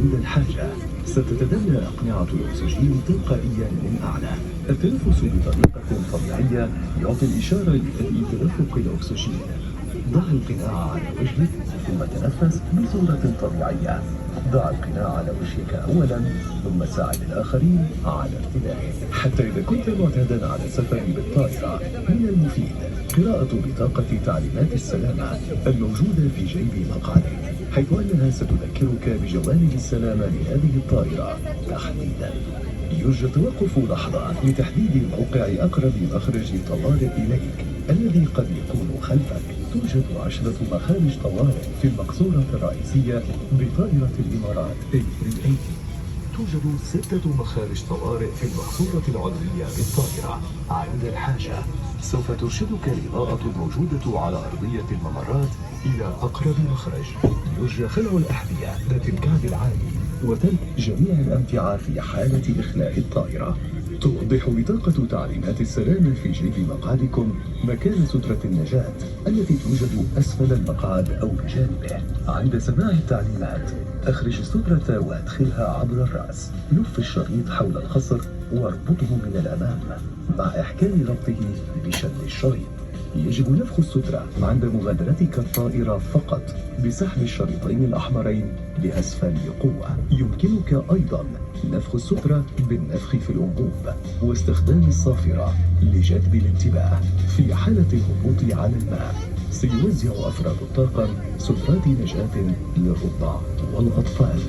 عند الحاجة. ستتدلى أقنعة الأكسجين تلقائيا من أعلى. التنفس بطريقة طبيعية يعطي الإشارة لبدء تدفق الأكسجين. ضع القناع على وجهك ثم تنفس بصورة طبيعية. ضع القناع على وجهك أولا ثم ساعد الآخرين على ارتدائه. حتى إذا كنت معتادا على السفر بالطائرة من المفيد قراءة بطاقة تعليمات السلامة الموجودة في جيب مقعدك، حيث أنها ستذكرك بجوانب السلامة لهذه الطائرة تحديدا. يرجى التوقف لحظة لتحديد موقع أقرب مخرج طوارئ إليك الذي قد يكون خلفك. توجد 10 مخارج طوارئ في المقصورة الرئيسية بطائرة الإمارات A380. توجد 6 مخارج طوارئ في المقصورة العلوية بالطائرة. عند الحاجة سوف ترشدك الإضاءة الموجودة على أرضية الممرات إلى أقرب مخرج. يرجى خلع الأحذية ذات الكعب العالي وترك جميع الأمتعة في حالة إخلاء الطائرة. توضح بطاقة تعليمات السلامة في جيب مقعدكم مكان سترة النجاة التي توجد أسفل المقعد أو بجانبه. عند سماع التعليمات أخرج السترة وادخلها عبر الرأس. لف الشريط حول الخصر واربطه من الأمام مع إحكام ربطه بشد الشريط. يجب نفخ السترة عند مغادرتك الطائرة فقط بسحب الشريطين الأحمرين لأسفل بقوة. يمكنك أيضا نفخ السترة بالنفخ في الأنبوب واستخدام الصافرة لجذب الانتباه. في حالة الهبوط على الماء سيوزع أفراد الطاقم سترات نجاة للرضع والأطفال.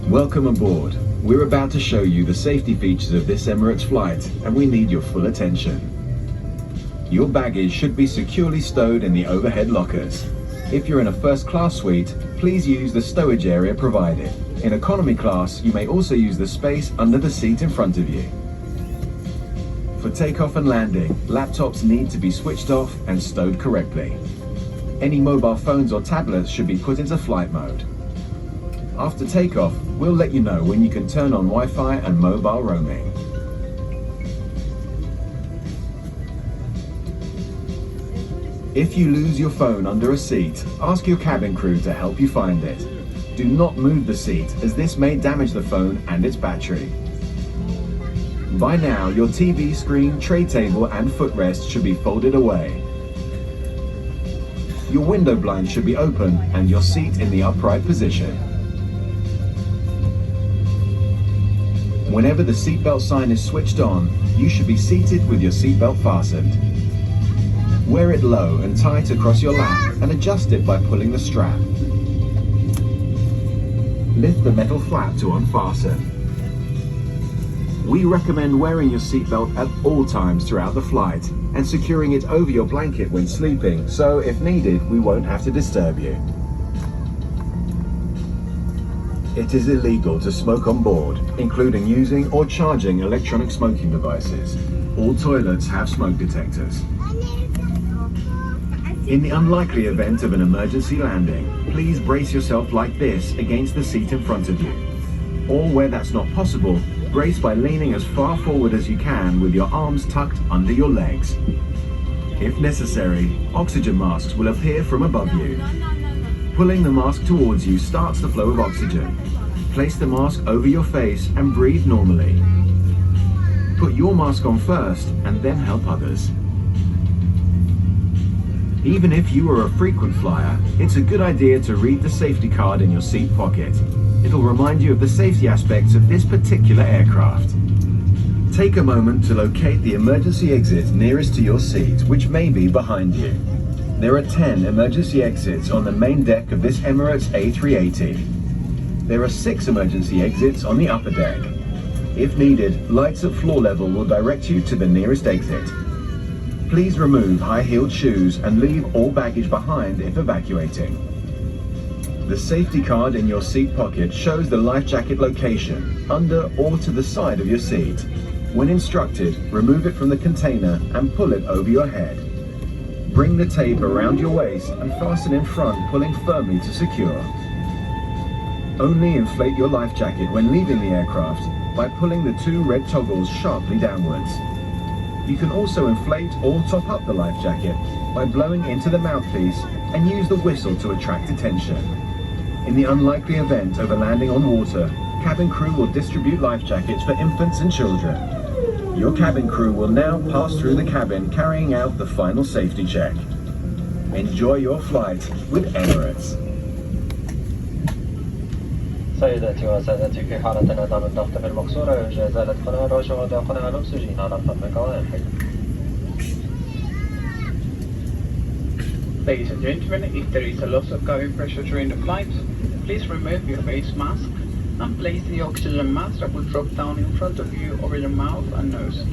Welcome aboard. We're about to show you the safety features of this Emirates flight, and we need your full attention. Your baggage should be securely stowed in the overhead lockers. If you're in a first-class suite, please use the stowage area provided. In economy class, you may also use the space under the seat in front of you. For takeoff and landing, laptops need to be switched off and stowed correctly. Any mobile phones or tablets should be put into flight mode. After takeoff, we'll let you know when you can turn on Wi-Fi and mobile roaming. If you lose your phone under a seat, ask your cabin crew to help you find it. Do not move the seat, as this may damage the phone and its battery. By now, your TV screen, tray table and footrest should be folded away. Your window blind should be open and your seat in the upright position. Whenever the seatbelt sign is switched on, you should be seated with your seatbelt fastened. Wear it low and tight across your lap and adjust it by pulling the strap. Lift the metal flap to unfasten. We recommend wearing your seatbelt at all times throughout the flight and securing it over your blanket when sleeping, so if needed, we won't have to disturb you. It is illegal to smoke on board, including using or charging electronic smoking devices. All toilets have smoke detectors. In the unlikely event of an emergency landing, please brace yourself like this against the seat in front of you. Or where that's not possible, brace by leaning as far forward as you can with your arms tucked under your legs. If necessary, oxygen masks will appear from above you. Pulling the mask towards you starts the flow of oxygen. Place the mask over your face and breathe normally. Put your mask on first and then help others. Even if you are a frequent flyer, it's a good idea to read the safety card in your seat pocket. It'll remind you of the safety aspects of this particular aircraft. Take a moment to locate the emergency exit nearest to your seat, which may be behind you. There are 10 emergency exits on the main deck of this Emirates A380. There are 6 emergency exits on the upper deck. If needed, lights at floor level will direct you to the nearest exit. Please remove high-heeled shoes and leave all baggage behind if evacuating. The safety card in your seat pocket shows the life jacket location, under or to the side of your seat. When instructed, remove it from the container and pull it over your head. Bring the tape around your waist and fasten in front, pulling firmly to secure. Only inflate your life jacket when leaving the aircraft by pulling the 2 red toggles sharply downwards. You can also inflate or top up the life jacket by blowing into the mouthpiece and use the whistle to attract attention. In the unlikely event of a landing on water, cabin crew will distribute life jackets for infants and children. Your cabin crew will now pass through the cabin carrying out the final safety check. Enjoy your flight with Emirates. سيداتي وسادتي، في حالة انعدام الضغط في المقصورة يرجى إزالة قناع الرش ووضع قناع الأكسجين على فم قوائم. Ladies and gentlemen, if there is a loss of cabin pressure during the flight, please remove your face mask and place the oxygen mask that will drop down in front of you over your mouth and nose.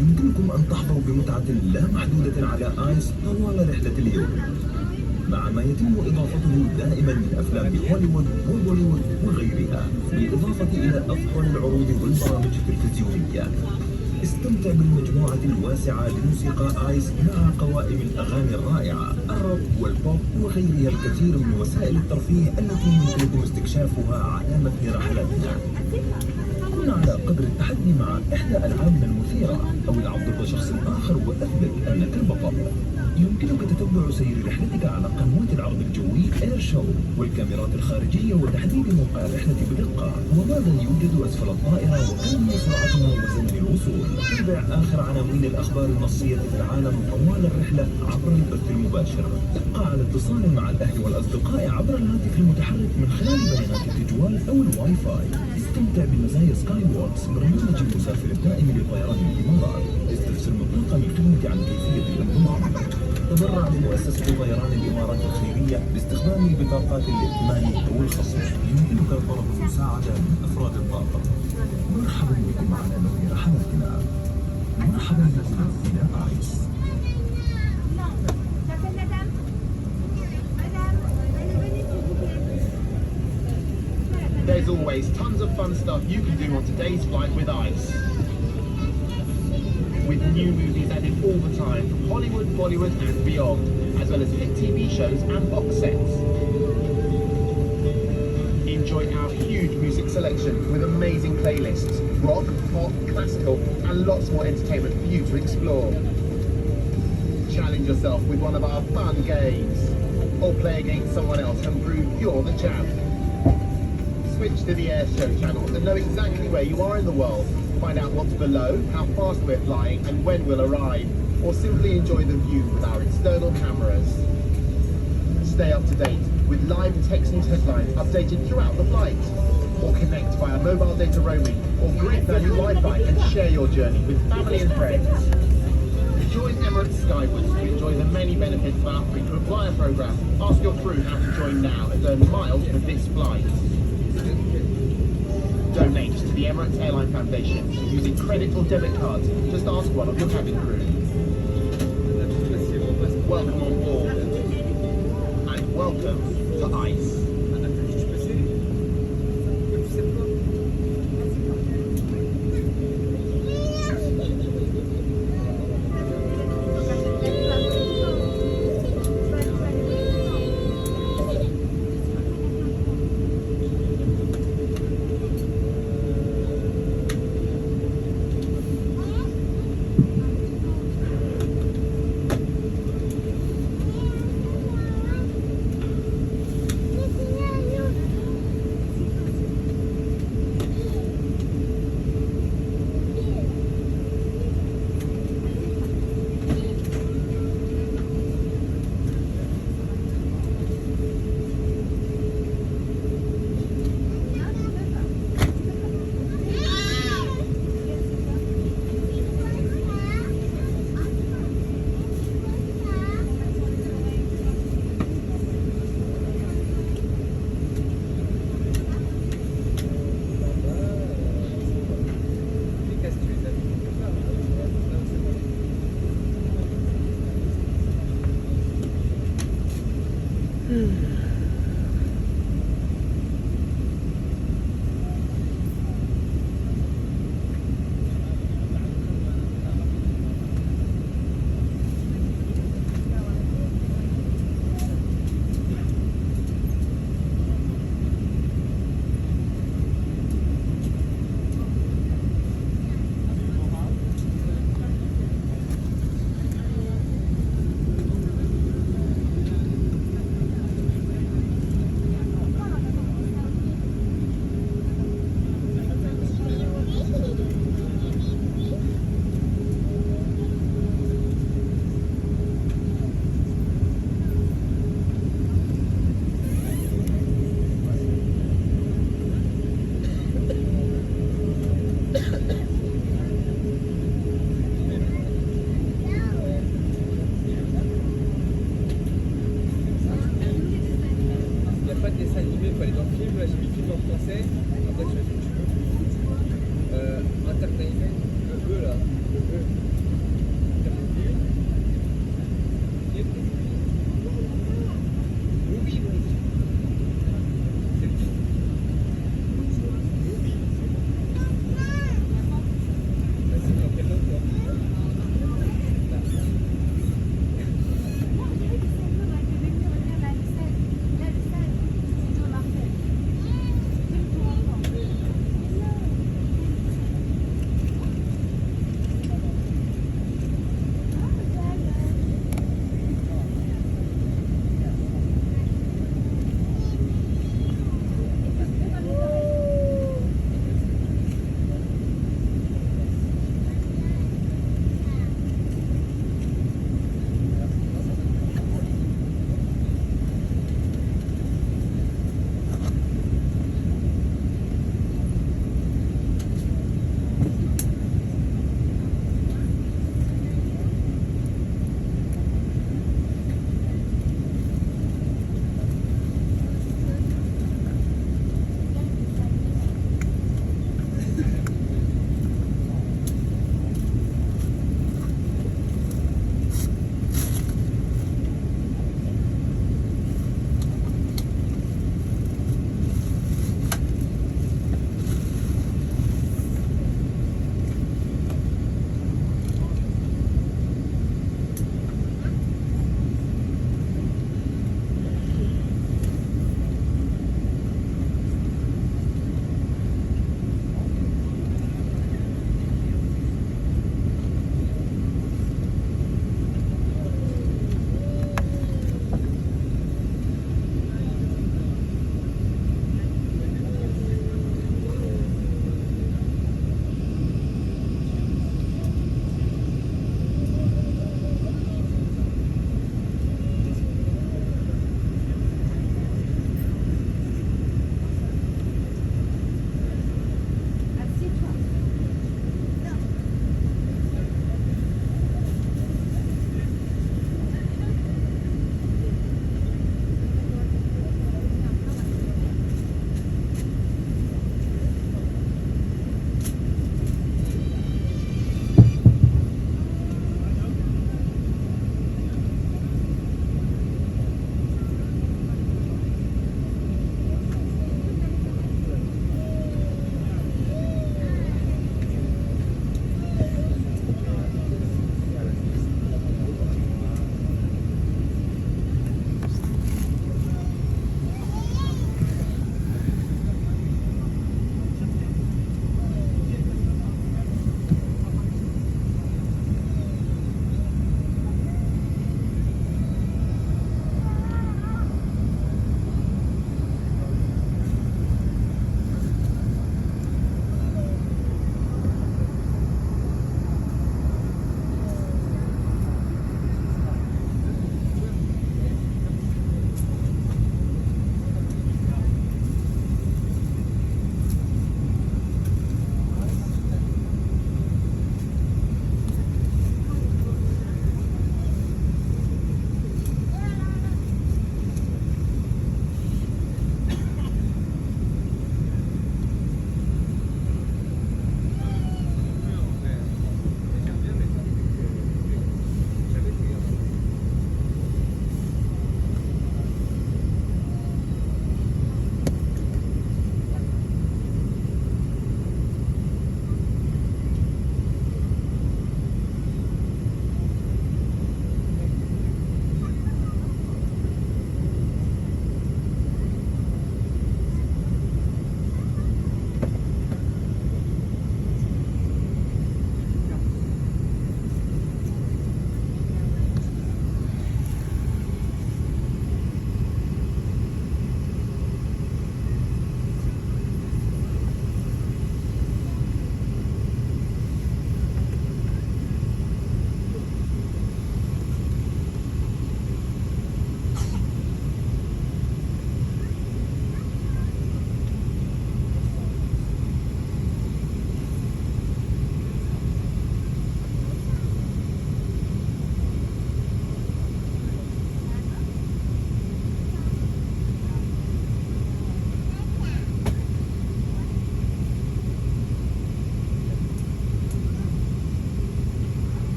يمكنكم أن تحظوا بمتعة لا محدودة على آيس طوال رحلة اليوم، مع ما يتم إضافته دائما من أفلام هوليوود وبوليوود وغيرها، بالإضافة إلى أفضل العروض والبرامج التلفزيونية. استمتع بالمجموعة الواسعة لموسيقى آيس مع قوائم الأغاني الرائعة، الروك والبوب وغيرها الكثير من وسائل الترفيه التي يمكنكم استكشافها على متن رحلاتنا. كن على قدر التحدي مع إحدى ألعابنا المثيرة أو العرض بشخص آخر وأثبت أنك البطل. يمكنك تتبع سير رحلتك على قنوات العرض الجوي اير شو والكاميرات الخارجية وتحديد موقع الرحلة بدقة وماذا يوجد أسفل الطائرة وكم هي سرعتها وزمن الوصول. تابع آخر عناوين الأخبار النصية في العالم طوال الرحلة عبر البث المباشر. ابقى على اتصال مع الأهل والأصدقاء عبر الهاتف المتحرك من خلال بيانات التجوال أو الواي فاي. استمتع بمزايا سكاي ووكس، برنامج المسافر الدائم لطيران الإمارات. استفسر مطلقا الخدمة عن كيفية الانضمام. تبرع لمؤسسة طيران الإمارات الخيرية باستخدام بطاقات الائتمان أو الخصم. يمكنك طلب المساعدة من أفراد الطاقم. مرحبا بكم على نوع رحلاتنا. مرحبا بكم إلى آيس. There's always tons of fun stuff you can do on today's flight with ICE. With new movies added all the time from Hollywood, Bollywood and beyond, as well as hit TV shows and box sets. Enjoy our huge music selection with amazing playlists, rock, pop, classical and lots more entertainment for you to explore. Challenge yourself with one of our fun games, or play against someone else and prove you're the champ. Switch to the Air Show channel to know exactly where you are in the world. Find out what's below, how fast we're flying and when we'll arrive, or simply enjoy the view with our external cameras. Stay up to date with live text news headlines updated throughout the flight, or connect via mobile data roaming or great value Wi-Fi and share your journey with family and friends. Join Emirates Skywards to enjoy the many benefits of our frequent flyer program. Ask your crew how to join now and earn miles for this flight. Donate to the Emirates Airline Foundation using credit or debit cards. Just ask one of your cabin crew. Welcome on board. And welcome to ICE. là, j'ai mis le film en français. Après, tu fais ce que tu veux. Entertainment, le E là. Le E. Movie, mon Dieu. C'est le titre. Movie. C'est dans quelle langue, toi?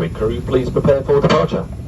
Cabin crew, please prepare for departure.